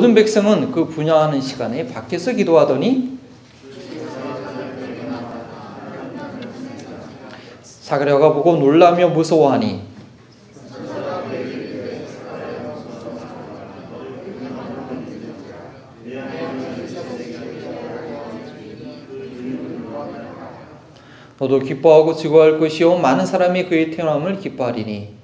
모든 백성은 그 분향하는 시간에 밖에서 기도하더니 사가랴가 보고 놀라며 무서워하니 너도 기뻐하고 즐거워할 것이요 많은 사람이 그의 태어남을 기뻐하리니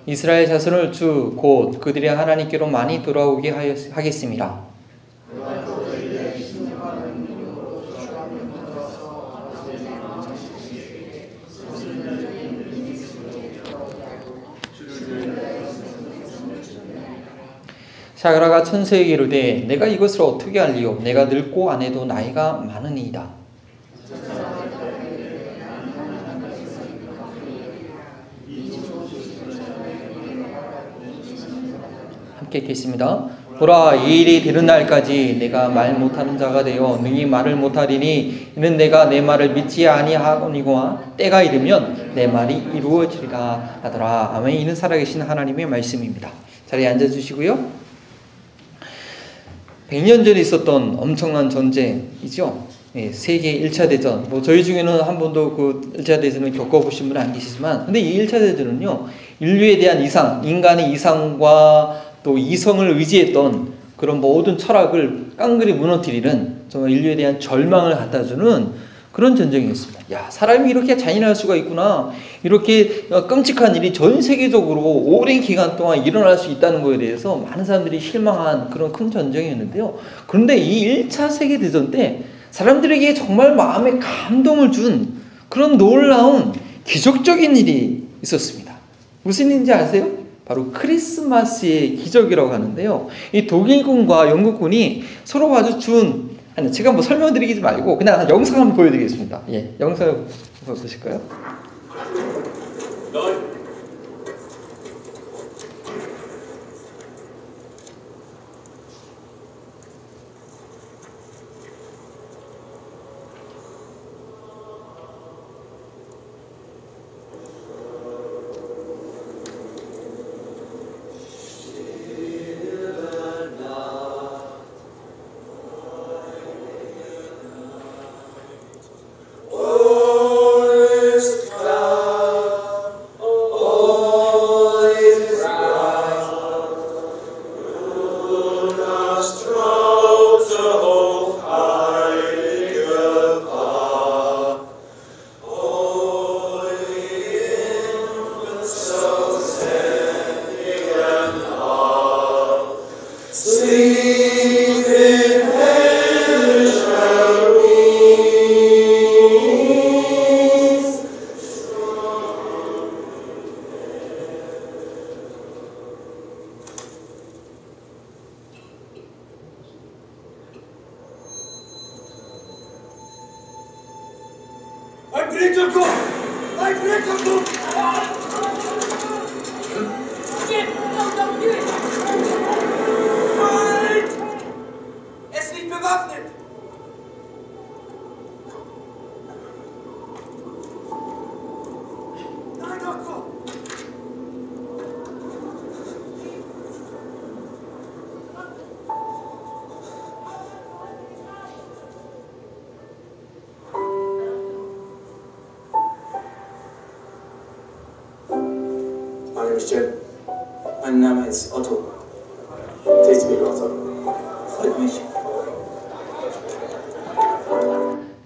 이스라엘 자손을 주 곧 그들의 하나님께로 많이 돌아오게 하겠습니다. 사가랴가 천사에게 이르되 내가 이것을 어떻게 알리요? 내가 늙고 아내도 나이가 많으니이다. 함께 읽겠습니다. 보라, 이 일이 되는 날까지 내가 말 못하는 자가 되어 능히 말을 못하리니 이는 내가 내 말을 믿지 아니하거니와 때가 이르면 내 말이 이루어지리라 하더라. 아멘. 이는 살아계신 하나님의 말씀입니다. 자리에 앉아주시고요. 100년 전에 있었던 엄청난 전쟁이죠. 예, 세계 1차 대전. 저희 중에는 한 번도 그 1차 대전을 겪어보신 분은 안 계시지만, 근데 이 1차 대전은요, 인류에 대한 이상, 인간의 이상과 또 이성을 의지했던 그런 모든 철학을 깡그리 무너뜨리는 정말 인류에 대한 절망을 갖다주는 그런 전쟁이었습니다. 야, 사람이 이렇게 잔인할 수가 있구나. 이렇게 끔찍한 일이 전 세계적으로 오랜 기간 동안 일어날 수 있다는 것에 대해서 많은 사람들이 실망한 그런 큰 전쟁이었는데요. 그런데 이 1차 세계대전 때 사람들에게 정말 마음에 감동을 준 그런 놀라운 기적적인 일이 있었습니다. 무슨 일인지 아세요? 바로 크리스마스의 기적이라고 하는데요. 이 독일군과 영국군이 서로 마주친, 아니, 제가 뭐 설명드리지 말고 그냥 영상 한번 보여드리겠습니다. 예, 영상을 보실까요? Mein Name ist Otto. Deswegen Otto. Freut mich.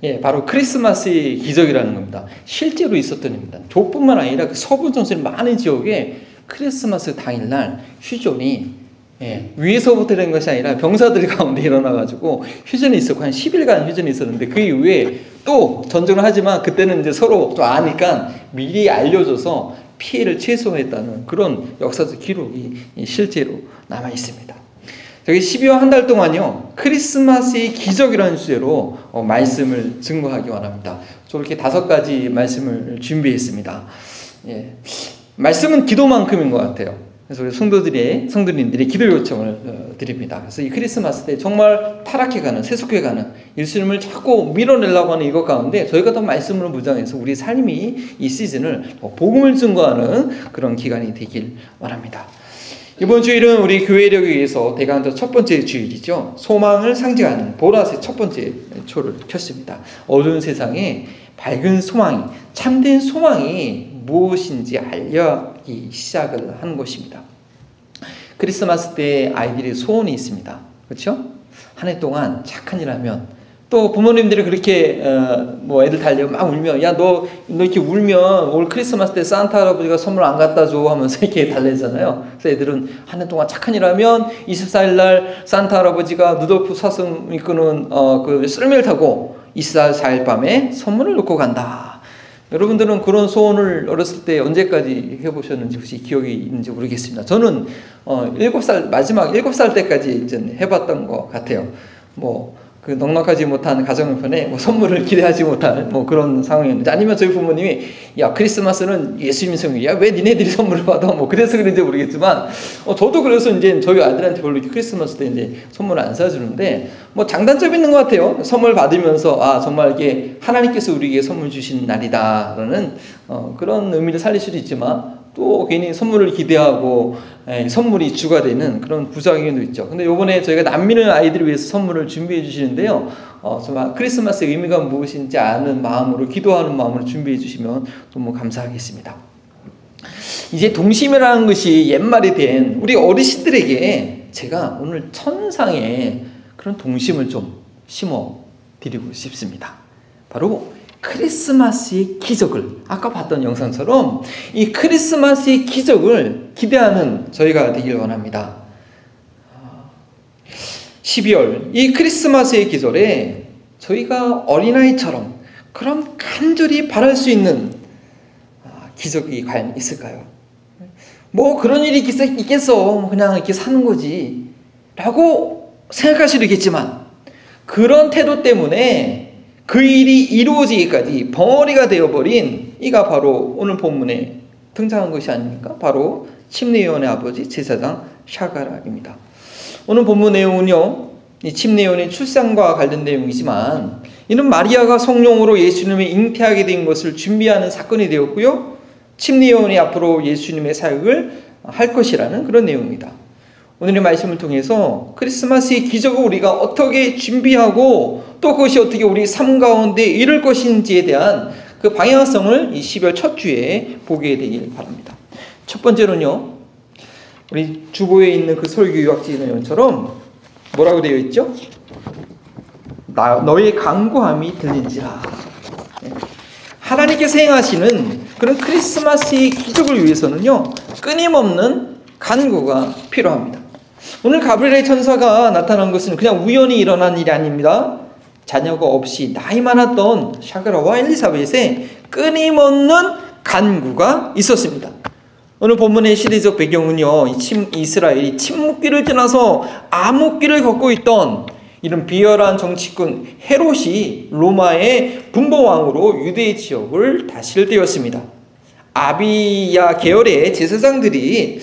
예, 바로 크리스마스의 기적이라는 겁니다. 실제로 있었던 일입니다. 저뿐만 아니라 그 서부 전선의 많은 지역에 크리스마스 당일날 휴전이 위에서부터 된 것이 아니라 병사들 가운데 일어나가지고 휴전이 있었고 한 10일간 휴전이 있었는데 그 이후에 또 전쟁을 하지만 그때는 이제 서로 또 아니까 미리 알려줘서 피해를 최소화했다는 그런 역사적 기록이 실제로 남아 있습니다. 저기 12월 한 달 동안요, 크리스마스의 기적이라는 주제로 말씀을 증거하기 원합니다. 저렇게 5가지 말씀을 준비했습니다. 예. 말씀은 기도만큼인 것 같아요. 그래서 우리 성도님들의 기도 요청을 드립니다. 그래서 이 크리스마스 때 정말 타락해가는, 세속해가는 예수님을 자꾸 밀어내려고 하는 이것 가운데 저희가 더 말씀으로 무장해서 우리 삶이 이 시즌을 복음을 증거하는 그런 기간이 되길 바랍니다. 이번 주일은 우리 교회력에 의해서 대강절 첫 번째 주일이죠. 소망을 상징하는 보라색 첫 번째 초를 켰습니다. 어두운 세상에 밝은 소망이, 참된 소망이 무엇인지 알려기 시작을 하는 것입니다. 크리스마스 때 아이들의 소원이 있습니다. 그렇죠? 한 해 동안 착한 일 하면, 또 부모님들이 그렇게 뭐 애들 달래고 막 울면, 야 너 이렇게 울면 올 크리스마스 때 산타 할아버지가 선물 안 갖다 줘 하면서 이렇게 달래잖아요. 그래서 애들은 한 해 동안 착한 일 하면 24일 날 산타 할아버지가 누돌프 사슴 이끄는 그 썰매를 타고 24일 밤에 선물을 놓고 간다. 여러분들은 그런 소원을 어렸을 때 언제까지 해보셨는지 혹시 기억이 있는지 모르겠습니다. 저는 7살, 마지막 7살 때까지 이제 해봤던 것 같아요. 뭐 그 넉넉하지 못한 가정편에 뭐 선물을 기대하지 못할 뭐 그런 상황이었는지, 아니면 저희 부모님이 야 크리스마스는 예수님 생일이야 왜 니네들이 선물을 받아 뭐 그래서 그런지 모르겠지만 저도 그래서 이제 저희 아들한테 별로 크리스마스 때 이제 선물을 안 사주는데, 뭐 장단점이 있는 것 같아요. 선물 받으면서 아 정말 이게 하나님께서 우리에게 선물 주신 날이다라는 그런 의미를 살릴 수도 있지만, 또 괜히 선물을 기대하고 선물이 주가 되는 그런 부작용도 있죠. 근데 요번에 저희가 난민을 아이들을 위해서 선물을 준비해 주시는데요. 정말 크리스마스의 의미가 무엇인지 아는 마음으로, 기도하는 마음으로 준비해 주시면 너무 감사하겠습니다. 이제 동심이라는 것이 옛말이 된 우리 어르신들에게 제가 오늘 천상에 그런 동심을 좀 심어 드리고 싶습니다. 바로 크리스마스의 기적을, 아까 봤던 영상처럼 이 크리스마스의 기적을 기대하는 저희가 되길 원합니다. 12월 이 크리스마스의 계절에 저희가 어린아이처럼 그런 간절히 바랄 수 있는 기적이 과연 있을까요? 뭐 그런 일이 있겠어, 그냥 이렇게 사는 거지 라고 생각할 수도 있겠지만, 그런 태도 때문에 그 일이 이루어지기까지 벙어리가 되어버린 이가 바로 오늘 본문에 등장한 것이 아닙니까? 바로 침례요한의 아버지 제사장 샤가락입니다. 오늘 본문 내용은요, 이 침례요한의 출산과 관련된 내용이지만, 이는 마리아가 성령으로 예수님을 잉태하게 된 것을 준비하는 사건이 되었고요, 침례요한이 앞으로 예수님의 사역을 할 것이라는 그런 내용입니다. 오늘의 말씀을 통해서 크리스마스의 기적을 우리가 어떻게 준비하고 또 그것이 어떻게 우리 삶 가운데 이룰 것인지에 대한 그 방향성을 이 12월 첫 주에 보게 되길 바랍니다. 첫 번째로는요, 우리 주보에 있는 그 설교 유학지 내용처럼 뭐라고 되어 있죠? 너의 간구함이 들린지라. 하나님께서 행하시는 그런 크리스마스의 기적을 위해서는요, 끊임없는 간구가 필요합니다. 오늘 가브리엘의 천사가 나타난 것은 그냥 우연히 일어난 일이 아닙니다. 자녀가 없이 나이 많았던 샤가라와 엘리사벳의 끊임없는 간구가 있었습니다. 오늘 본문의 시대적 배경은요, 이스라엘이 침묵기를 지나서 암흑기를 걷고 있던 이런 비열한 정치군 헤롯이 로마의 분봉왕으로 유대 지역을 다스릴 때였습니다. 아비야 계열의 제사장들이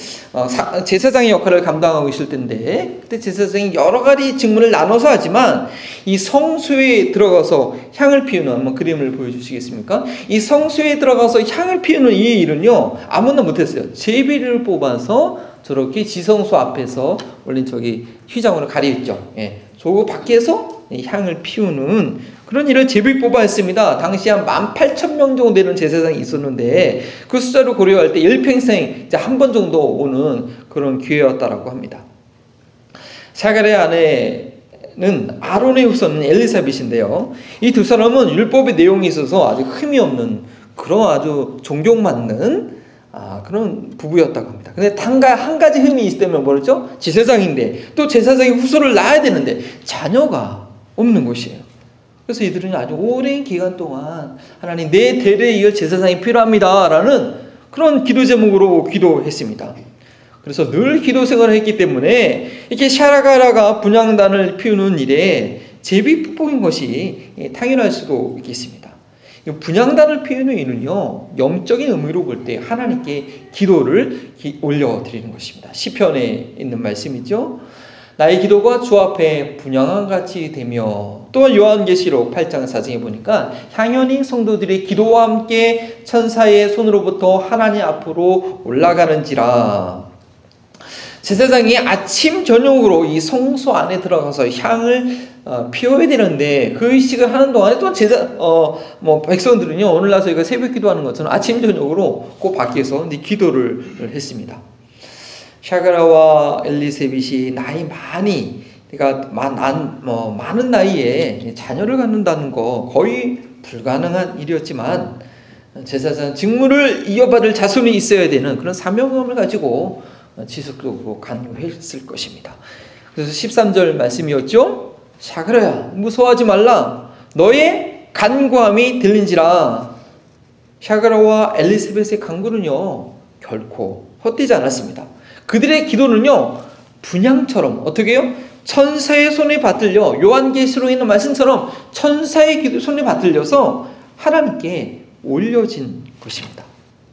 제사장의 역할을 감당하고 있을 텐데, 그때 제사장이 여러 가지 직무를 나눠서 하지만 이 성소에 들어가서 향을 피우는, 한번 그림을 보여주시겠습니까? 이 성소에 들어가서 향을 피우는 이 일은요, 아무나 못했어요. 제비를 뽑아서 저렇게 지성소 앞에서 원래 저기 휘장으로 가려있죠. 저 밖에서 향을 피우는 그런 일을 제비 뽑아 했습니다. 당시 한 18,000명 정도 되는 제사장이 있었는데, 그 숫자를 고려할 때 일평생 한 번 정도 오는 그런 기회였다라고 합니다. 사가랴의 아내는 아론의 후손은 엘리사벳인데요, 이 두 사람은 율법의 내용이 있어서 아주 흠이 없는 그런 아주 존경받는 그런 부부였다고 합니다. 근데 한 가지 흠이 있다면 뭐였죠? 제사장인데 또 제사장의 후손을 낳아야 되는데 자녀가 없는 것이에요. 그래서 이들은 아주 오랜 기간 동안 하나님, 내 대대에 이을 제사장이 필요합니다 라는 그런 기도 제목으로 기도했습니다. 그래서 늘 기도 생활을 했기 때문에 이렇게 샤가라가 분향단을 피우는 일에 제비 뽑은 것이 당연할 수도 있겠습니다. 분향단을 표현한 이유는요, 영적인 의미로 볼 때 하나님께 기도를 올려드리는 것입니다. 시편에 있는 말씀이죠. 나의 기도가 주 앞에 분향한 같이 되며, 또한 요한계시록 8장 4장에 보니까 향연히 성도들의 기도와 함께 천사의 손으로부터 하나님 앞으로 올라가는지라. 제사장이 아침 저녁으로 이 성소 안에 들어가서 향을 피워야 되는데, 그 의식을 하는 동안에 또 백성들은요, 오늘날 저희가 새벽 기도하는 것처럼 아침 저녁으로 그 밖에서 기도를 했습니다. 샤가라와 엘리세벳이 나이 많이, 그러니까 많은 나이에 자녀를 갖는다는 거 거의 불가능한 일이었지만, 제사장 직무를 이어받을 자손이 있어야 되는 그런 사명감을 가지고 지속적으로 간구했을 것입니다. 그래서 13절 말씀이었죠. 샤가라야, 무서워하지 말라. 너의 간구함이 들린지라. 샤가라와 엘리사벳의 간구는요, 결코 헛되지 않았습니다. 그들의 기도는요, 분향처럼 어떻게 해요? 천사의 손에 받들려, 요한계시록에 있는 말씀처럼 천사의 손에 받들려서 하나님께 올려진 것입니다.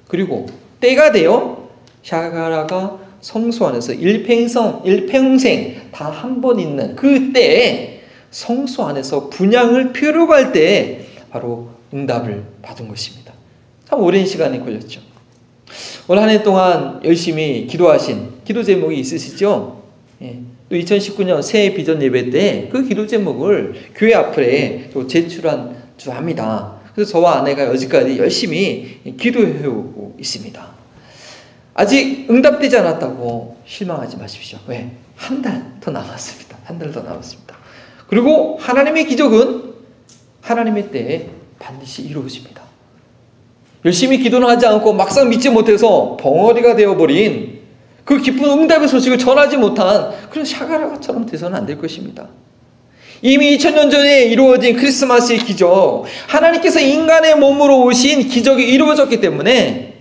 그리고 때가 되어 샤가라가 성소 안에서 일평생 다 한 번 있는 그 때에 성소 안에서 분향을 피우려고 할 때 바로 응답을 받은 것입니다. 참 오랜 시간이 걸렸죠. 올 한 해 동안 열심히 기도하신 기도 제목이 있으시죠? 또 2019년 새해 비전 예배 때 그 기도 제목을 교회 앞에 또 제출한 줄 압니다. 그래서 저와 아내가 여지까지 열심히 기도해오고 있습니다. 아직 응답되지 않았다고 실망하지 마십시오. 왜? 한 달 더 남았습니다. 한 달 더 남았습니다. 그리고 하나님의 기적은 하나님의 때에 반드시 이루어집니다. 열심히 기도는 하지 않고 막상 믿지 못해서 벙어리가 되어버린 그 기쁜 응답의 소식을 전하지 못한 그런 샤가라처럼 돼서는 안 될 것입니다. 이미 2000년 전에 이루어진 크리스마스의 기적, 하나님께서 인간의 몸으로 오신 기적이 이루어졌기 때문에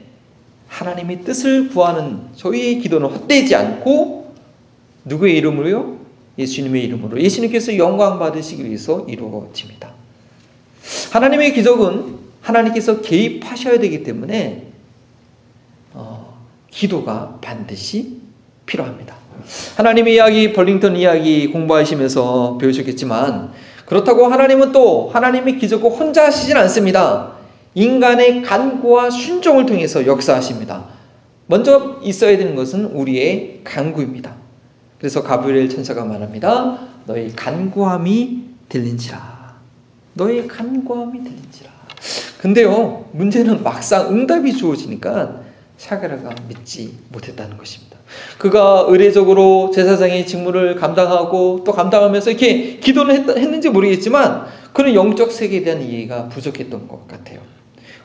하나님의 뜻을 구하는 저희의 기도는 헛되지 않고 누구의 이름으로요? 예수님의 이름으로, 예수님께서 영광 받으시기 위해서 이루어집니다. 하나님의 기적은 하나님께서 개입하셔야 되기 때문에 기도가 반드시 필요합니다. 하나님의 이야기, 벌링턴 이야기 공부하시면서 배우셨겠지만, 그렇다고 하나님은 또 하나님의 기적을 혼자 하시진 않습니다. 인간의 간구와 순종을 통해서 역사하십니다. 먼저 있어야 되는 것은 우리의 간구입니다. 그래서 가브리엘 천사가 말합니다. 너의 간구함이 들린지라. 너의 간구함이 들린지라. 근데요, 문제는 막상 응답이 주어지니까 샤가라가 믿지 못했다는 것입니다. 그가 의례적으로 제사장의 직무를 감당하고 또 감당하면서 이렇게 기도는 했는지 모르겠지만, 그는 영적 세계에 대한 이해가 부족했던 것 같아요.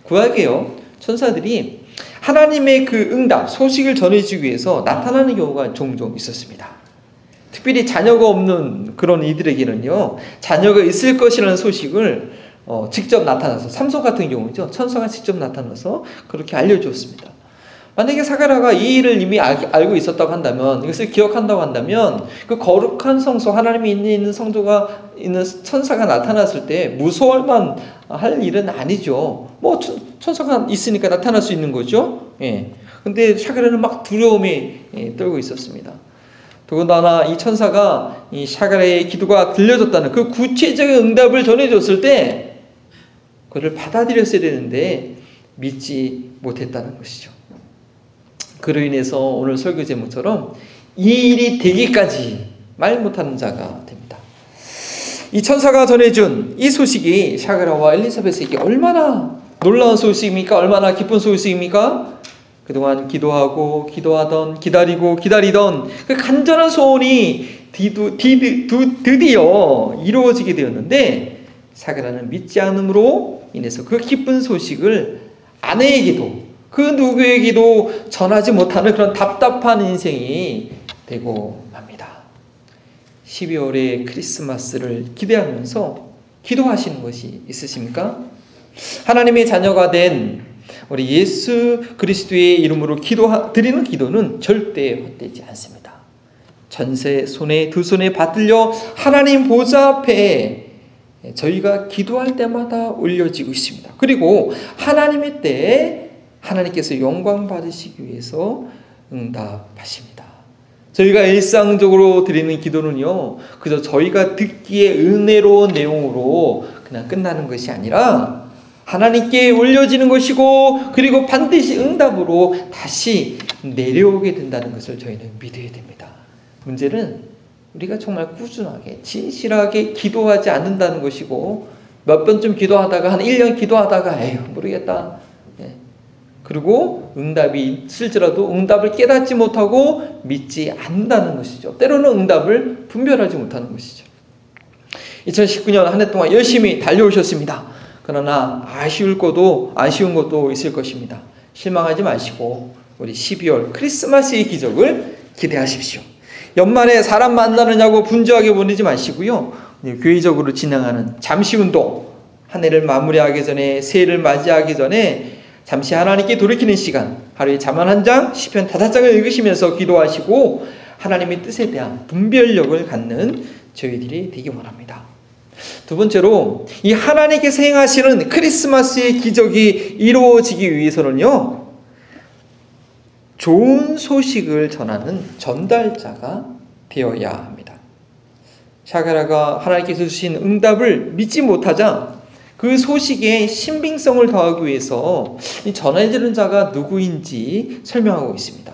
구약에요, 천사들이 하나님의 그 응답, 소식을 전해주기 위해서 나타나는 경우가 종종 있었습니다. 특별히 자녀가 없는 그런 이들에게는요, 자녀가 있을 것이라는 소식을 직접 나타나서, 삼손 같은 경우죠, 천사가 직접 나타나서 그렇게 알려주었습니다. 만약에 샤가라가 이 일을 이미 알고 있었다고 한다면, 이것을 기억한다고 한다면, 그 거룩한 성소, 하나님이 있는 성도가 있는 천사가 나타났을 때 무서워만 할 일은 아니죠. 뭐 천사가 있으니까 나타날 수 있는 거죠. 예. 근데 샤가라는 막 두려움에 떨고 있었습니다. 더군다나 이 천사가 이 샤가라의 기도가 들려졌다는 그 구체적인 응답을 전해줬을 때 그를 받아들였어야 되는데 믿지 못했다는 것이죠. 그로 인해서 오늘 설교 제목처럼 이 일이 되기까지 말 못하는 자가 됩니다. 이 천사가 전해준 이 소식이 샤가라와 엘리사벳에게 얼마나 놀라운 소식입니까? 얼마나 기쁜 소식입니까? 그동안 기도하던 기다리던 그 간절한 소원이 드디어 이루어지게 되었는데, 샤가라는 믿지 않음으로 인해서 그 기쁜 소식을 아내에게도 그 누구에게도 전하지 못하는 그런 답답한 인생이 되고 맙니다. 12월의 크리스마스를 기대하면서 기도하시는 것이 있으십니까? 하나님의 자녀가 된 우리 예수 그리스도의 이름으로 드리는 기도는 절대 헛되지 않습니다. 전세 손에 두 손에 받들려 하나님 보좌 앞에 저희가 기도할 때마다 올려지고 있습니다. 그리고 하나님의 때에 하나님께서 영광 받으시기 위해서 응답하십니다. 저희가 일상적으로 드리는 기도는요, 그저 저희가 듣기에 은혜로운 내용으로 그냥 끝나는 것이 아니라 하나님께 올려지는 것이고, 그리고 반드시 응답으로 다시 내려오게 된다는 것을 저희는 믿어야 됩니다. 문제는 우리가 정말 꾸준하게 진실하게 기도하지 않는다는 것이고, 몇 번쯤 기도하다가 한 1년 기도하다가 에휴 모르겠다, 그리고 응답이 있을지라도 응답을 깨닫지 못하고 믿지 않는다는 것이죠. 때로는 응답을 분별하지 못하는 것이죠. 2019년 한 해 동안 열심히 달려오셨습니다. 그러나 아쉬운 것도 있을 것입니다. 실망하지 마시고 우리 12월 크리스마스의 기적을 기대하십시오. 연말에 사람 만나느냐고 분주하게 보내지 마시고요, 교회적으로 진행하는 잠시운동, 한 해를 마무리하기 전에, 새해를 맞이하기 전에 잠시 하나님께 돌이키는 시간, 하루에 잠언 한 장, 시편 5장을 읽으시면서 기도하시고 하나님의 뜻에 대한 분별력을 갖는 저희들이 되기 원합니다. 두 번째로, 이 하나님께서 행하시는 크리스마스의 기적이 이루어지기 위해서는요, 좋은 소식을 전하는 전달자가 되어야 합니다. 샤가랴가 하나님께서 주신 응답을 믿지 못하자 그 소식에 신빙성을 더하기 위해서 이 전해지는 자가 누구인지 설명하고 있습니다.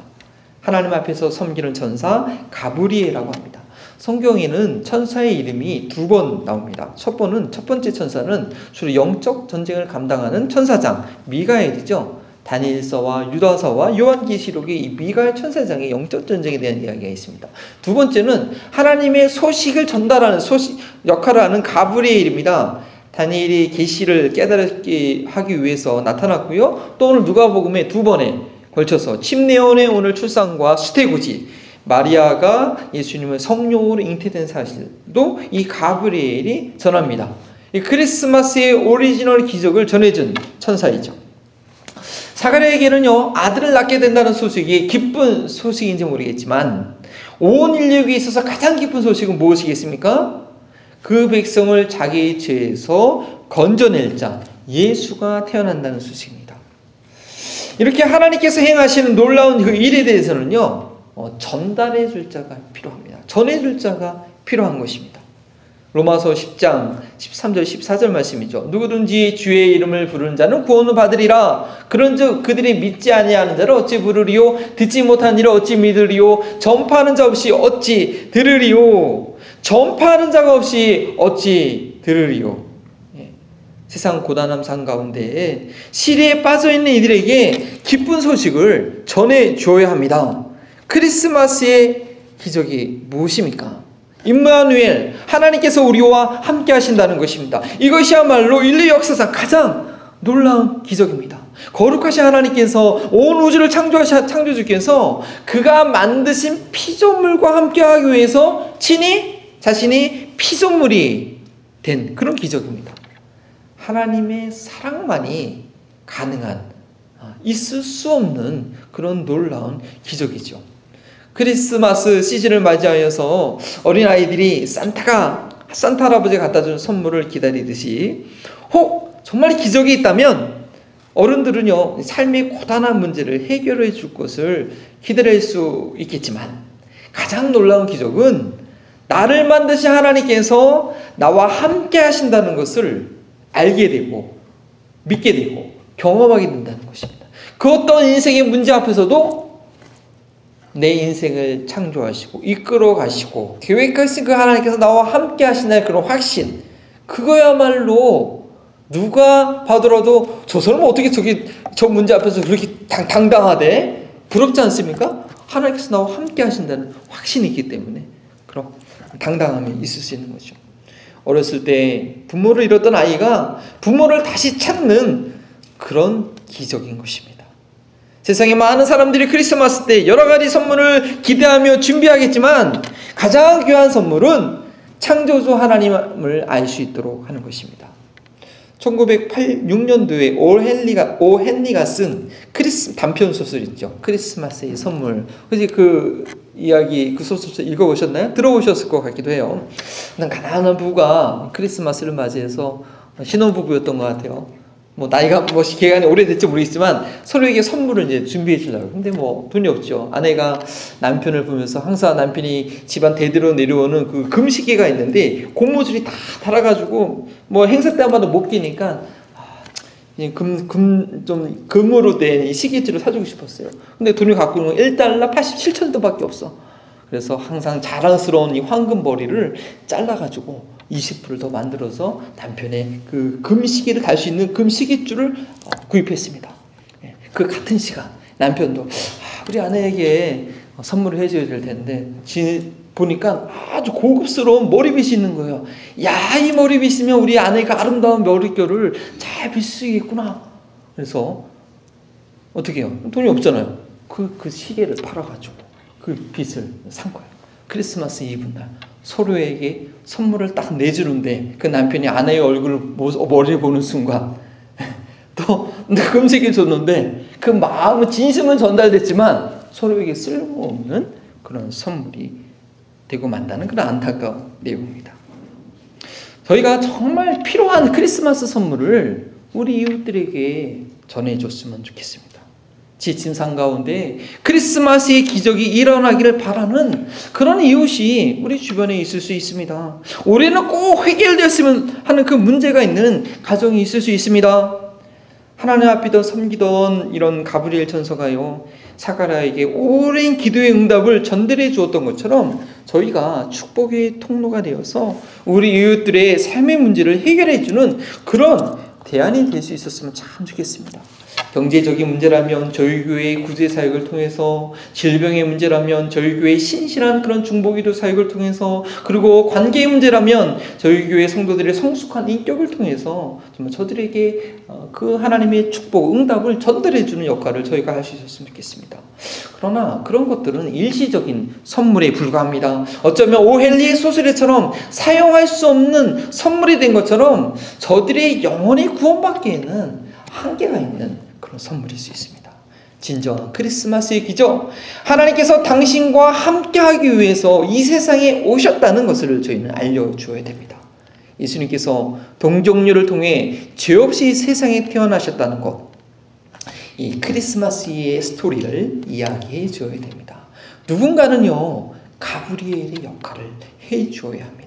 하나님 앞에서 섬기는 천사 가브리엘이라고 합니다. 성경에는 천사의 이름이 2번 나옵니다. 첫 번째 천사는 주로 영적 전쟁을 감당하는 천사장 미가엘이죠. 다니엘서와 유다서와 요한계시록에 이 미가엘 천사장의 영적 전쟁에 대한 이야기가 있습니다. 두 번째는 하나님의 소식을 전달하는 역할을 하는 가브리엘입니다. 다니엘이 계시를 깨닫게 하기 위해서 나타났고요. 또 오늘 누가복음에 2번에 걸쳐서 침례원의 오늘 출산과 수태고지, 마리아가 예수님을 성령으로 잉태된 사실도 이 가브리엘이 전합니다. 이 크리스마스의 오리지널 기적을 전해준 천사이죠. 사가랴에게는요, 아들을 낳게 된다는 소식이 기쁜 소식인지 모르겠지만 온 인류에 있어서 가장 기쁜 소식은 무엇이겠습니까? 그 백성을 자기의 죄에서 건져낼 자 예수가 태어난다는 소식입니다. 이렇게 하나님께서 행하시는 놀라운 그 일에 대해서는요, 전달해 줄 자가 필요합니다. 전해 줄 자가 필요한 것입니다. 로마서 10장 13절 14절 말씀이죠. 누구든지 주의 이름을 부르는 자는 구원을 받으리라. 그런즉 그들이 믿지 아니하는 자를 어찌 부르리요? 듣지 못한 이를 어찌 믿으리요? 전파하는 자 없이 어찌 들으리요? 전파하는 자가 없이 어찌 들으리요? 세상 고단함 산 가운데 시리에 빠져있는 이들에게 기쁜 소식을 전해줘야 합니다. 크리스마스의 기적이 무엇입니까? 임마누엘, 하나님께서 우리와 함께 하신다는 것입니다. 이것이야말로 인류 역사상 가장 놀라운 기적입니다. 거룩하신 하나님께서 온 우주를 창조주께서 그가 만드신 피조물과 함께하기 위해서 친히 자신이 피조물이 된 그런 기적입니다. 하나님의 사랑만이 가능한, 있을 수 없는 그런 놀라운 기적이죠. 크리스마스 시즌을 맞이하여서 어린아이들이 산타 할아버지가 갖다 준 선물을 기다리듯이 혹 정말 기적이 있다면 어른들은요, 삶의 고단한 문제를 해결해 줄 것을 기다릴 수 있겠지만 가장 놀라운 기적은 나를 만드신 하나님께서 나와 함께 하신다는 것을 알게 되고 믿게 되고 경험하게 된다는 것입니다. 그 어떤 인생의 문제 앞에서도 내 인생을 창조하시고 이끌어 가시고 계획하신 그 하나님께서 나와 함께 하신다는 그런 확신, 그거야말로 누가 봐더라도 저 사람은 어떻게 저 문제 앞에서 그렇게 당당하대? 부럽지 않습니까? 하나님께서 나와 함께 하신다는 확신이 있기 때문에 그럼 당당함이 있을 수 있는 거죠. 어렸을 때 부모를 잃었던 아이가 부모를 다시 찾는 그런 기적인 것입니다. 세상에 많은 사람들이 크리스마스 때 여러 가지 선물을 기대하며 준비하겠지만 가장 귀한 선물은 창조주 하나님을 알 수 있도록 하는 것입니다. 1986년도에 오 헨리가 쓴 단편 소설 있죠. 크리스마스의 선물. 그래서 그 이야기 그 소설 읽어보셨나요? 들어보셨을 것 같기도 해요. 가난한 부부가 크리스마스를 맞이해서 신혼부부였던 것 같아요. 뭐 나이가 뭐 기간이 오래됐지 모르겠지만 서로에게 선물을 이제 준비해 주려고. 근데 뭐 돈이 없죠. 아내가 남편을 보면서 항상 남편이 집안 대대로 내려오는 그 금시계가 있는데 고무줄이 다 달아가지고 뭐 행사 때마다 못 끼니까 좀 금으로 된 이 시계줄을 사주고 싶었어요. 근데 돈을 갖고 있는 건 $1 87천원밖에 없어. 그래서 항상 자랑스러운 이 황금 머리를 잘라가지고 20불을 더 만들어서 남편의 그 금시계를 달 수 있는 금시계줄을 구입했습니다. 그 같은 시간 남편도 우리 아내에게 선물을 해줘야 될 텐데 보니까 아주 고급스러운 머리빗이 있는 거예요. 야, 이 머리빗이면 우리 아내가 아름다운 머릿결을 잘 빗을 수 있겠구나. 그래서 어떻게 해요? 돈이 없잖아요. 그 시계를 팔아가지고 그 빗을 산 거예요. 크리스마스 이브날 서로에게 선물을 딱 내주는데 그 남편이 아내의 얼굴을 머리를 보는 순간 또 금색이 줬는데 그 마음은 진심은 전달됐지만 서로에게 쓸모없는 그런 선물이 되고 만다는 그런 안타까운 내용입니다. 저희가 정말 필요한 크리스마스 선물을 우리 이웃들에게 전해줬으면 좋겠습니다. 지친 삶 가운데 크리스마스의 기적이 일어나기를 바라는 그런 이웃이 우리 주변에 있을 수 있습니다. 올해는 꼭 해결되었으면 하는 그 문제가 있는 가정이 있을 수 있습니다. 하나님 앞이던 섬기던 이런 가브리엘 천사가요 사가랴에게 오랜 기도의 응답을 전달해 주었던 것처럼 저희가 축복의 통로가 되어서 우리 이웃들의 삶의 문제를 해결해 주는 그런 대안이 될 수 있었으면 참 좋겠습니다. 경제적인 문제라면 저희 교회의 구제 사역을 통해서, 질병의 문제라면 저희 교회의 신실한 그런 중보기도 사역을 통해서, 그리고 관계의 문제라면 저희 교회 성도들의 성숙한 인격을 통해서 정말 저들에게 그 하나님의 축복, 응답을 전달해주는 역할을 저희가 할 수 있었으면 좋겠습니다. 그러나 그런 것들은 일시적인 선물에 불과합니다. 어쩌면 오헬리의 소설처럼 사용할 수 없는 선물이 된 것처럼 저들의 영혼의 구원받기에는 한계가 있는 그런 선물일 수 있습니다. 진정한 크리스마스의 기적, 하나님께서 당신과 함께하기 위해서 이 세상에 오셨다는 것을 저희는 알려주어야 됩니다. 예수님께서 동정녀를 통해 죄 없이 세상에 태어나셨다는 것, 이 크리스마스의 스토리를 이야기해 주어야 됩니다. 누군가는요 가브리엘의 역할을 해 주어야 합니다.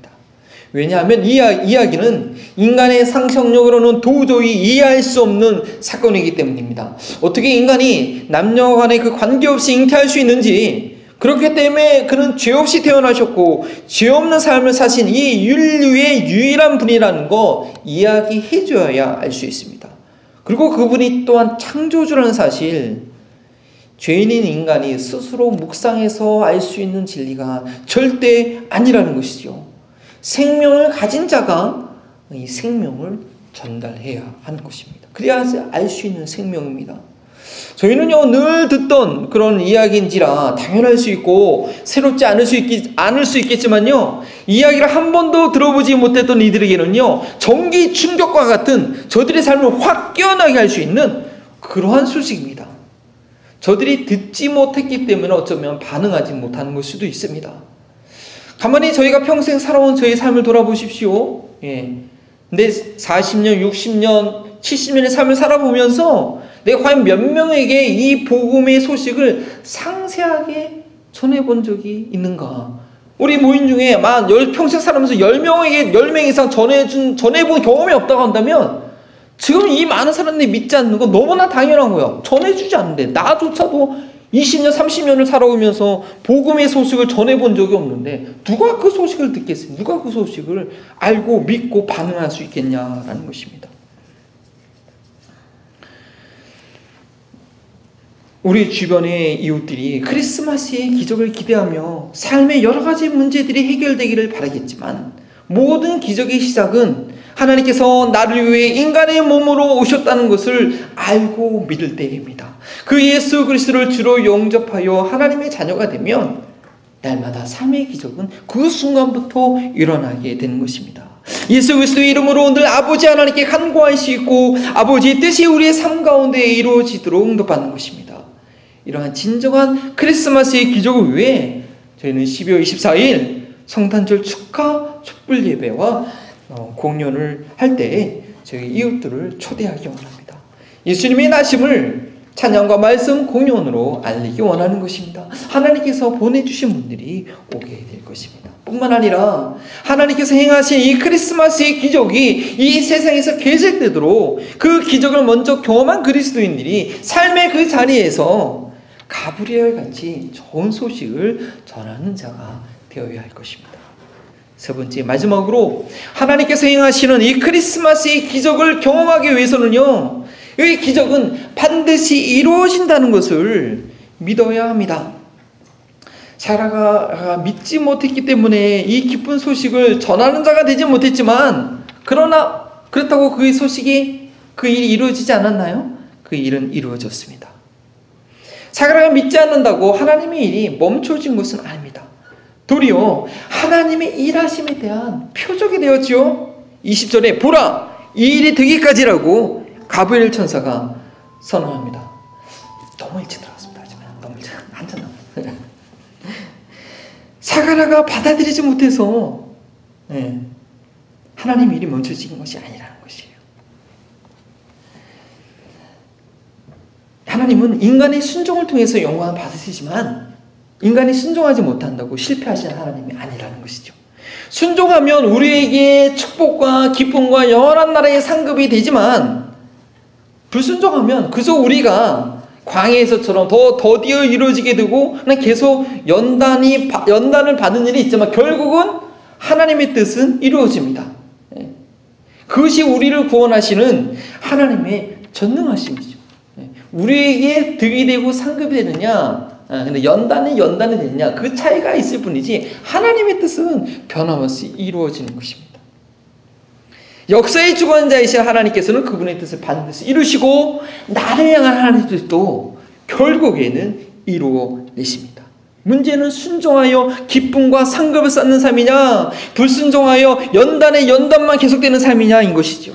왜냐하면 이 이야기는 인간의 상상력으로는 도저히 이해할 수 없는 사건이기 때문입니다. 어떻게 인간이 남녀 간의 그 관계없이 잉태할 수 있는지, 그렇기 때문에 그는 죄 없이 태어나셨고 죄 없는 삶을 사신 이 인류의 유일한 분이라는 거 이야기해 줘야 알 수 있습니다. 그리고 그분이 또한 창조주라는 사실, 죄인인 인간이 스스로 묵상해서 알 수 있는 진리가 절대 아니라는 것이죠. 생명을 가진 자가 이 생명을 전달해야 하는 것입니다. 그래야지 알 수 있는 생명입니다. 저희는요 늘 듣던 그런 이야기인지라 당연할 수 있고 새롭지 않을 수 있겠지만요, 이야기를 한 번도 들어보지 못했던 이들에게는요 전기 충격과 같은 저들의 삶을 확 깨어나게 할 수 있는 그러한 소식입니다. 저들이 듣지 못했기 때문에 어쩌면 반응하지 못하는 걸 수도 있습니다. 가만히 저희가 평생 살아온 저희 삶을 돌아보십시오. 근데 40년, 60년, 70년의 삶을 살아보면서 내가 과연 몇 명에게 이 복음의 소식을 상세하게 전해본 적이 있는가? 우리 모임 중에 평생 살아오면서 10명에게 10명 이상 전해본 경험이 없다고 한다면 지금 이 많은 사람들이 믿지 않는 건 너무나 당연한 거예요. 전해주지 않는데, 나조차도 20년, 30년을 살아오면서 복음의 소식을 전해본 적이 없는데 누가 그 소식을 듣겠어요? 누가 그 소식을 알고 믿고 반응할 수 있겠냐라는 것입니다. 우리 주변의 이웃들이 크리스마스의 기적을 기대하며 삶의 여러 가지 문제들이 해결되기를 바라겠지만, 모든 기적의 시작은 하나님께서 나를 위해 인간의 몸으로 오셨다는 것을 알고 믿을 때입니다. 그 예수 그리스도를 주로 영접하여 하나님의 자녀가 되면 날마다 삶의 기적은 그 순간부터 일어나게 되는 것입니다. 예수 그리스도의 이름으로 늘 아버지 하나님께 간구할 수 있고 아버지의 뜻이 우리의 삶 가운데 이루어지도록 응답받는 것입니다. 이러한 진정한 크리스마스의 기적을 위해 저희는 12월 24일 성탄절 축하 촛불 예배와 공연을 할 때 저희 이웃들을 초대하기 원합니다. 예수님의 나심을 찬양과 말씀 공연으로 알리기 원하는 것입니다. 하나님께서 보내주신 분들이 오게 될 것입니다. 뿐만 아니라 하나님께서 행하신 이 크리스마스의 기적이 이 세상에서 계속되도록 그 기적을 먼저 경험한 그리스도인들이 삶의 그 자리에서 가브리엘 같이 좋은 소식을 전하는 자가 되어야 할 것입니다. 세 번째, 마지막으로 하나님께서 행하시는 이 크리스마스의 기적을 경험하기 위해서는요, 이 기적은 반드시 이루어진다는 것을 믿어야 합니다. 사라가 믿지 못했기 때문에 이 기쁜 소식을 전하는 자가 되지 못했지만, 그러나 그렇다고 그 소식이, 그 일이 이루어지지 않았나요? 그 일은 이루어졌습니다. 사라가 믿지 않는다고 하나님의 일이 멈춰진 것은 아닙니다. 도리어 하나님의 일하심에 대한 표적이 되었지요. 20절에 보라, 이 일이 되기까지라고 가브리엘 천사가 선언합니다. 너무 일찍 들어갔습니다. 너무 일찍, 한참 남았어요. 사가라가 받아들이지 못해서 하나님의 일이 멈춰진 것이 아니라는 것이에요. 하나님은 인간의 순종을 통해서 영광을 받으시지만 인간이 순종하지 못한다고 실패하시는 하나님이 아니라는 것이죠. 순종하면 우리에게 축복과 기쁨과 영원한 나라의 상급이 되지만, 불순종하면 그저 우리가 광야에서처럼 더 더디어 이루어지게 되고 그냥 계속 연단을 받는 일이 있지만 결국은 하나님의 뜻은 이루어집니다. 그것이 우리를 구원하시는 하나님의 전능하심이죠. 우리에게 득이 되고 상급이 되느냐, 근데 연단이 되느냐, 그 차이가 있을 뿐이지 하나님의 뜻은 변함없이 이루어지는 것입니다. 역사의 주관자이신 하나님께서는 그분의 뜻을 반드시 이루시고 나를 향한 하나님의 뜻도 결국에는 이루어내십니다. 문제는 순종하여 기쁨과 상급을 쌓는 삶이냐, 불순종하여 연단만 계속되는 삶이냐인 것이죠.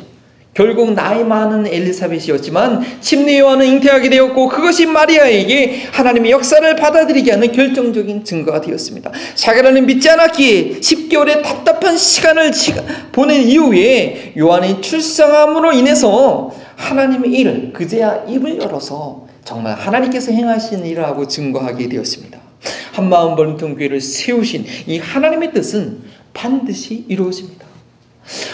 결국 나이 많은 엘리사벳이었지만 침례 요한은 잉태하게 되었고, 그것이 마리아에게 하나님의 역사를 받아들이게 하는 결정적인 증거가 되었습니다. 사가랴는 믿지 않았기에 10개월의 답답한 시간을 보낸 이후에 요한의 출생함으로 인해서 하나님의 일을 그제야 입을 열어서 정말 하나님께서 행하신 일을 하고 증거하게 되었습니다. 한마음 버림통 교회를 세우신 이 하나님의 뜻은 반드시 이루어집니다.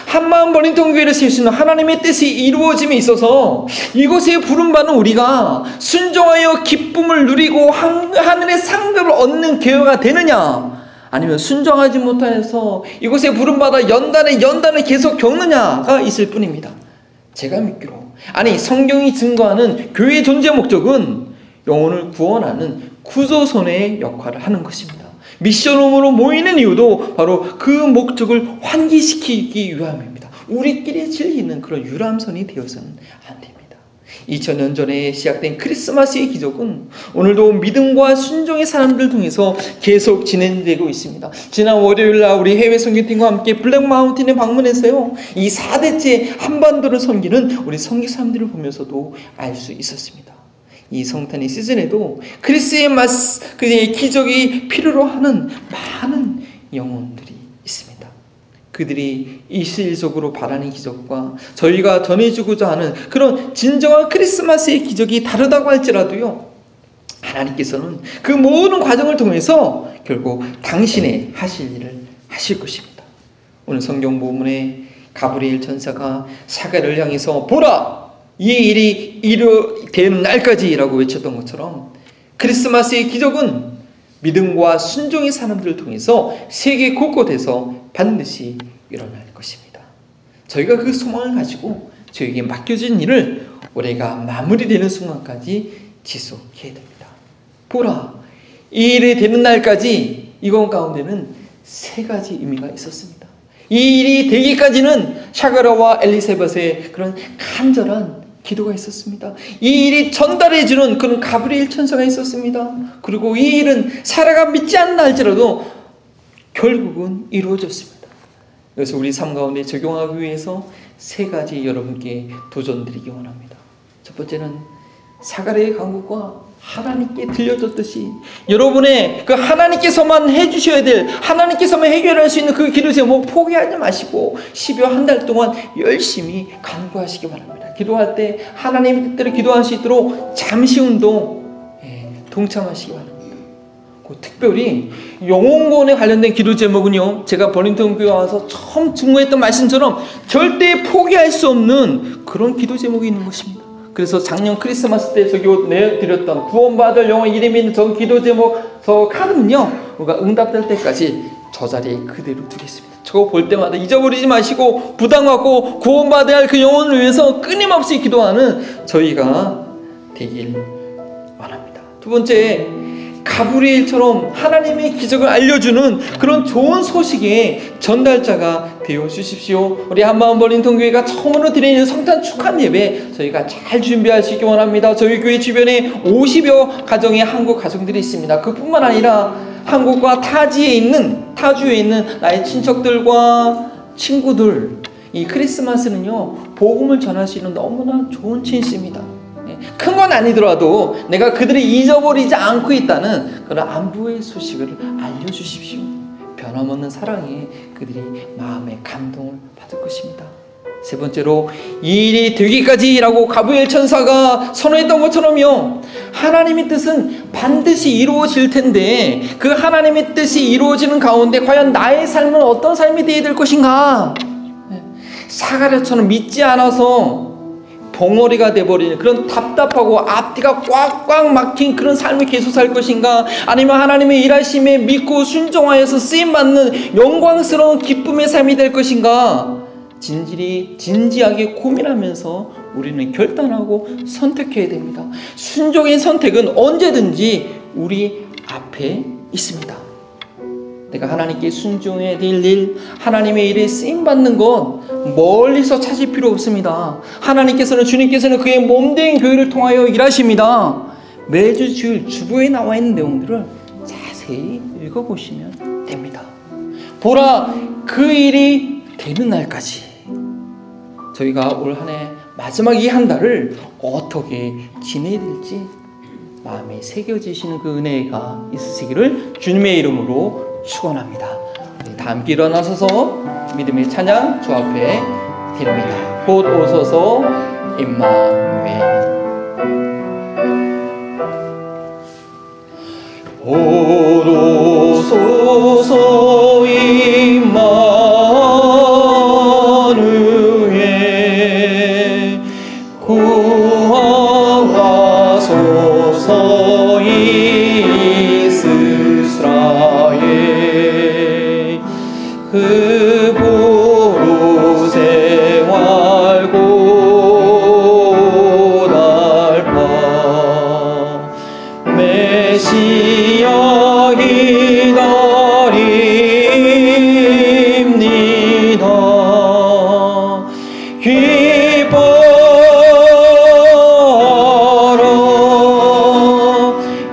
한마음 버림통 교회를 세우시는 하나님의 뜻이 이루어짐에 있어서 이곳에 부름받은 우리가 순종하여 기쁨을 누리고 하늘의 상급을 얻는 교회가 되느냐, 아니면 순종하지 못해서 이곳에 부름받아 연단을 계속 겪느냐가 있을 뿐입니다. 제가 믿기로, 아니 성경이 증거하는 교회의 존재 목적은 영혼을 구원하는 구조선의 역할을 하는 것입니다. 미션홈으로 모이는 이유도 바로 그 목적을 환기시키기 위함입니다. 우리끼리 즐기는 그런 유람선이 되어서는 안 됩니다. 2000년 전에 시작된 크리스마스의 기적은 오늘도 믿음과 순종의 사람들 통해서 계속 진행되고 있습니다. 지난 월요일날 우리 해외 선교팀과 함께 블랙마운틴에 방문했어요. 이 4대째 한반도를 섬기는 우리 선교 사람들을 보면서도 알 수 있었습니다. 이 성탄의 시즌에도 그리스의 그의 기적이 필요로 하는 많은 영혼들이 있습니다. 그들이 일시적으로 바라는 기적과 저희가 전해주고자 하는 그런 진정한 크리스마스의 기적이 다르다고 할지라도요, 하나님께서는 그 모든 과정을 통해서 결국 당신의 하실 일을 하실 것입니다. 오늘 성경 본문에 가브리엘 천사가 사가랴를 향해서 보라! 이 일이 되는 날까지라고 외쳤던 것처럼 크리스마스의 기적은 믿음과 순종의 사람들을 통해서 세계 곳곳에서 반드시 일어날 것입니다. 저희가 그 소망을 가지고 저에게 맡겨진 일을 올해가 마무리되는 순간까지 지속해야 됩니다. 보라, 이 일이 되는 날까지 이것 가운데는 세 가지 의미가 있었습니다. 이 일이 되기까지는 사가랴와 엘리사벳의 그런 간절한 기도가 있었습니다. 이 일이 전달해주는 그런 가브리엘 천사가 있었습니다. 그리고 이 일은 사라가 믿지 않나 할지라도 결국은 이루어졌습니다. 그래서 우리 삶 가운데 적용하기 위해서 세 가지 여러분께 도전드리기 원합니다. 첫 번째는 사가랴의 간구가 하나님께 들려줬듯이 여러분의 그 하나님께서만 해주셔야 될, 하나님께서만 해결할 수 있는 그 기도 제목 포기하지 마시고 12월 한 달 동안 열심히 간구하시기 바랍니다. 기도할 때 하나님의 뜻대로 기도할 수 있도록 잠시 운동 동참하시기 바랍니다. 특별히 영혼구원에 관련된 기도 제목은요, 제가 버링턴 교회 와서 처음 증거했던 말씀처럼 절대 포기할 수 없는 그런 기도 제목이 있는 것입니다. 그래서 작년 크리스마스 때 저기 내드렸던 구원받을 영혼 이름이 있는 저 기도 제목 저 카드는요, 우리가 응답될 때까지 저 자리에 그대로 두겠습니다. 저거 볼 때마다 잊어버리지 마시고 부담 갖고 구원받아야 할 그 영혼을 위해서 끊임없이 기도하는 저희가 되길 원합니다. 두 번째, 가브리엘처럼 하나님의 기적을 알려주는 그런 좋은 소식의 전달자가 되어 주십시오. 우리 한마음 버링턴 교회가 처음으로 드리는 성탄 축하 예배 저희가 잘 준비할 수 있기 원합니다. 저희 교회 주변에 50여 가정의 한국 가정들이 있습니다. 그뿐만 아니라 한국과 타주에 있는 나의 친척들과 친구들, 이 크리스마스는요, 복음을 전할 수 있는 너무나 좋은 찬스입니다. 큰 건 아니더라도 내가 그들을 잊어버리지 않고 있다는 그런 안부의 소식을 알려주십시오. 변함없는 사랑에 그들이 마음의 감동을 받을 것입니다. 세 번째로, 이 일이 되기까지라고 가브리엘 천사가 선언했던 것처럼요, 하나님의 뜻은 반드시 이루어질 텐데 그 하나님의 뜻이 이루어지는 가운데 과연 나의 삶은 어떤 삶이 되어야 될 것인가? 사가랴처럼 믿지 않아서 벙어리가 돼버리는 그런 답답하고 앞뒤가 꽉꽉 막힌 그런 삶을 계속 살 것인가? 아니면 하나님의 일하심에 믿고 순종하여서 쓰임받는 영광스러운 기쁨의 삶이 될 것인가? 진지하게 고민하면서 우리는 결단하고 선택해야 됩니다. 순종의 선택은 언제든지 우리 앞에 있습니다. 내가 하나님께 순종해야 될 일, 하나님의 일에 쓰임받는 것 멀리서 찾을 필요 없습니다. 주님께서는 그의 몸된 교회를 통하여 일하십니다. 매주 주일 주보에 나와 있는 내용들을 자세히 읽어보시면 됩니다. 보라, 그 일이 되는 날까지 저희가 올 한 해 마지막 이 한 달을 어떻게 지내야 될지 마음에 새겨지시는 그 은혜가 있으시기를 주님의 이름으로 축원합니다. 다 함께 일어나셔서 믿음의 찬양 주 앞에 드립니다. 곧 오소서 임마누엘. 곧 오소서 임마누엘. 구하소서 이스라엘. 그 보루 생활 고달파 메시아 기다립니다. 기뻐라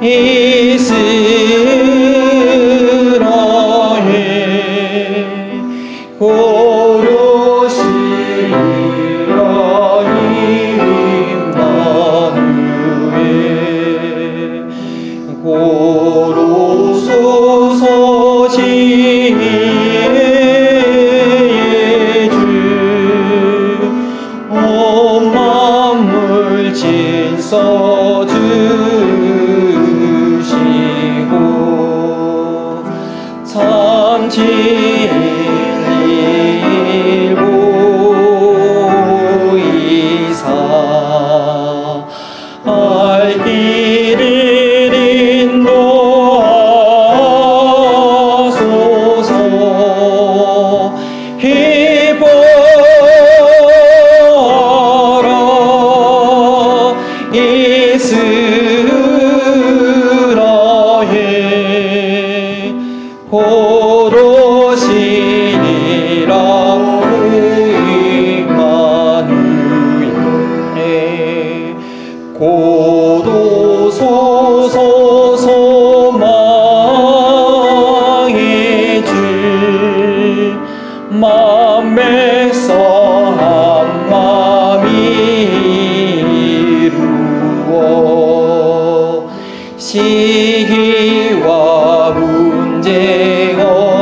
이스라엘. 고요시라 임마누엘. 시기와 문제 없애고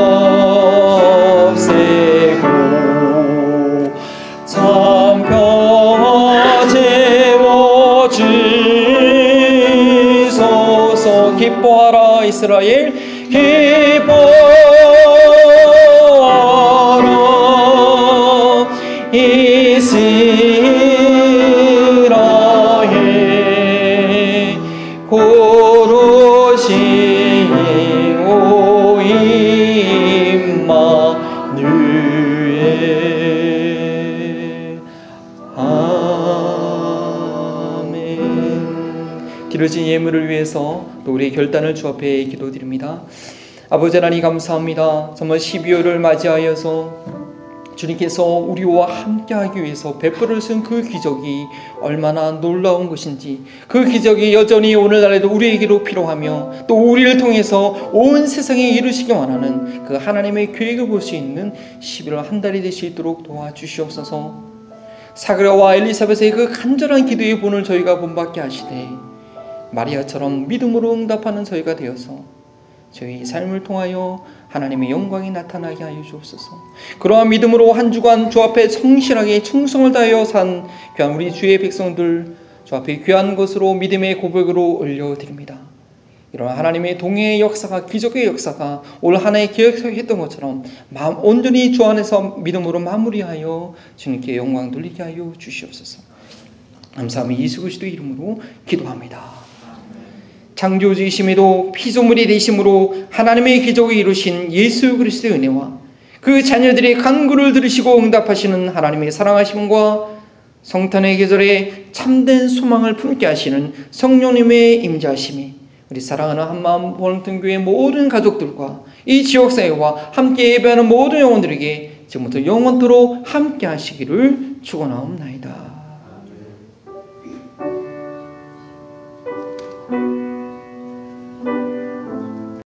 참 평화 채워주소서. 기뻐하라 이스라엘, 기뻐하라 이스라엘, 고로시 오 임마누엘. 아멘. 기르진 예물을 위해서 또 우리의 결단을 주 앞에 기도드립니다. 아버지 하나님 감사합니다. 정말 12월을 맞이하여서 주님께서 우리와 함께하기 위해서 베풀으신 그 기적이 얼마나 놀라운 것인지, 그 기적이 여전히 오늘날에도 우리에게로 필요하며 또 우리를 통해서 온 세상에 이루시기 원하는 그 하나님의 계획을 볼 수 있는 11월 한 달이 될 수 있도록 도와주시옵소서. 사그라와 엘리사벳의 그 간절한 기도의 본을 저희가 본받게 하시되 마리아처럼 믿음으로 응답하는 저희가 되어서 저희 삶을 통하여 하나님의 영광이 나타나게 하여 주옵소서. 그러한 믿음으로 한 주간 주 앞에 성실하게 충성을 다하여 산 귀한 우리 주의 백성들 주 앞에 귀한 것으로 믿음의 고백으로 올려드립니다. 이런 하나님의 동해의 역사가, 기적의 역사가 올 한 해 기억했던 것처럼 온전히 주 안에서 믿음으로 마무리하여 주님께 영광 돌리게 하여 주시옵소서. 감사하며 예수 그리스도 이름으로 기도합니다. 창조주이심에도 피조물이 되심으로 하나님의 기적을 이루신 예수 그리스도의 은혜와 그 자녀들의 간구를 들으시고 응답하시는 하나님의 사랑하심과 성탄의 계절에 참된 소망을 품게 하시는 성령님의 임재하심이 우리 사랑하는 한마음 보름등교회 모든 가족들과 이 지역사회와 함께 예배하는 모든 영혼들에게 지금부터 영원토록 함께 하시기를 축원하옵나이다.